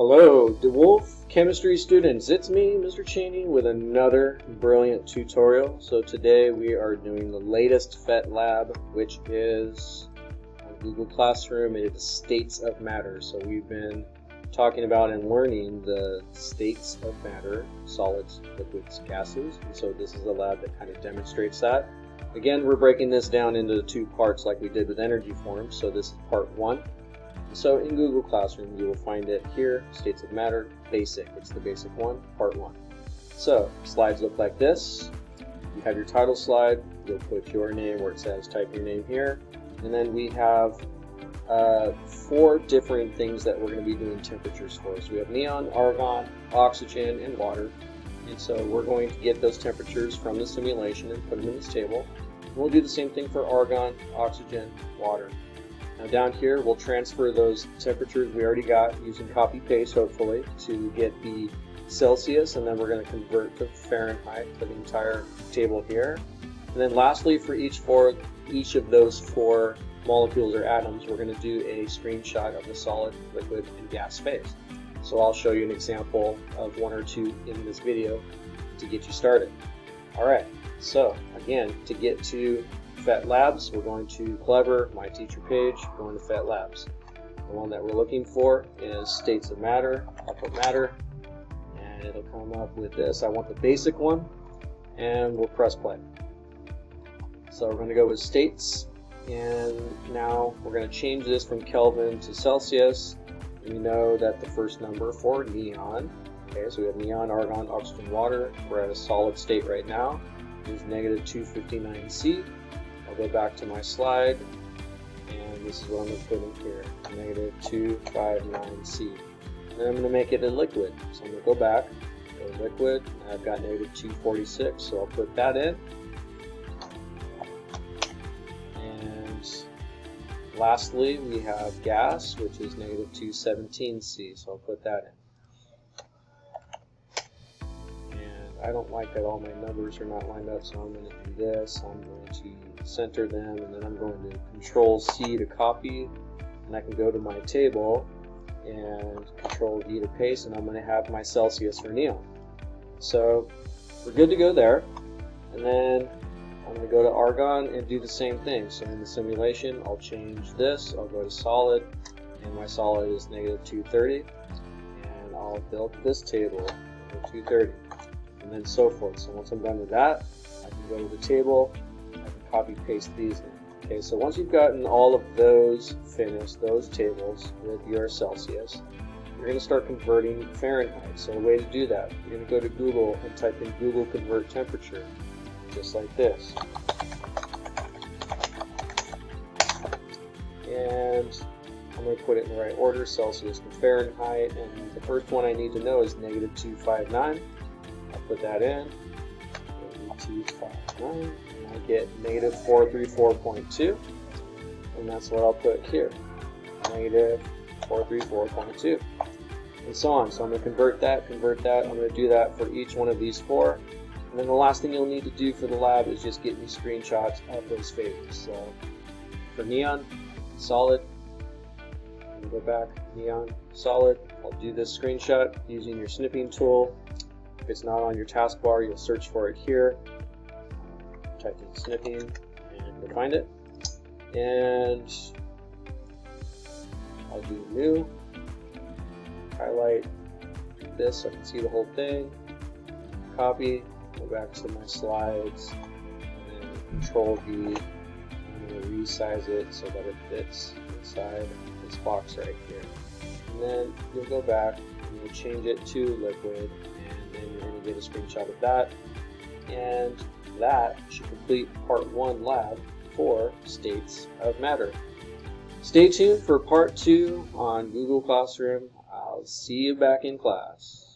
Hello, DeWolf chemistry students. It's me, Mr. Cheney, with another brilliant tutorial. So today we are doing the latest PhET lab, which is on Google Classroom. It is states of matter. So we've been talking about and learning the states of matter, solids, liquids, gases. And so this is a lab that kind of demonstrates that. Again, we're breaking this down into two parts like we did with energy forms. So this is part one. So in Google Classroom, you will find it here, States of Matter, Basic. It's the basic one, part one. So slides look like this. You have your title slide. You'll put your name where it says type your name here. And then we have 4 different things that we're going to be doing temperatures for. So we have neon, argon, oxygen, and water. And so we're going to get those temperatures from the simulation and put them in this table. And we'll do the same thing for argon, oxygen, water. Now down here, we'll transfer those temperatures we already got using copy-paste, hopefully, to get the Celsius, and then we're going to convert to Fahrenheit for the entire table here. And then lastly, for each of those 4 molecules or atoms, we're going to do a screenshot of the solid, liquid, and gas phase. So I'll show you an example of 1 or 2 in this video to get you started. Alright, so again, to get to PhET Labs, we're going to Clever, My Teacher page, going to PhET Labs. The one that we're looking for is States of Matter. I'll put Matter, and it'll come up with this. I want the basic one, and we'll press play. So we're going to go with States, and now we're going to change this from Kelvin to Celsius. We know that the first number for neon, okay, so we have neon, argon, oxygen, water. We're at a solid state right now. Is negative 259 C. I'll go back to my slide, and this is what I'm going to put in here, negative 259 C. And then I'm going to make it a liquid. So I'm going to go back, go to liquid, and I've got negative 246, so I'll put that in. And lastly, we have gas, which is negative 217 C, so I'll put that in. I don't like that all my numbers are not lined up, so I'm going to do this. I'm going to center them, and then I'm going to Control C to copy, and I can go to my table and Control V to paste, and I'm going to have my Celsius for neon. So we're good to go there, and then I'm going to go to argon and do the same thing. So in the simulation, I'll change this. I'll go to solid, and my solid is negative 230, and I'll build this table, 230. And then so forth. So once I'm done with that, I can go to the table, I can copy paste these in. Okay, so once you've gotten all of those finished, those tables with your Celsius, you're going to start converting Fahrenheit. So a way to do that, you're going to go to Google and type in Google Convert Temperature, just like this. And I'm going to put it in the right order, Celsius to Fahrenheit, and the first one I need to know is negative 259. I'll put that in, 259, and I get negative 434.2, and that's what I'll put here, negative 434.2, and so on. So I'm going to convert that, I'm going to do that for each one of these 4, and then the last thing you'll need to do for the lab is just get me screenshots of those phases. So for neon, solid, I'm going to go back, neon, solid, I'll do this screenshot using your snipping tool. If it's not on your taskbar, you'll search for it here, type in snipping, and you'll find it. And I'll do new, highlight this so I can see the whole thing, copy, go back to my slides, and then Control V, I'm going to resize it so that it fits inside this box right here. And then you'll go back and you'll change it to liquid, and you're going to get a screenshot of that, and that should complete part 1 lab for States of Matter. Stay tuned for part 2 on Google Classroom. I'll see you back in class.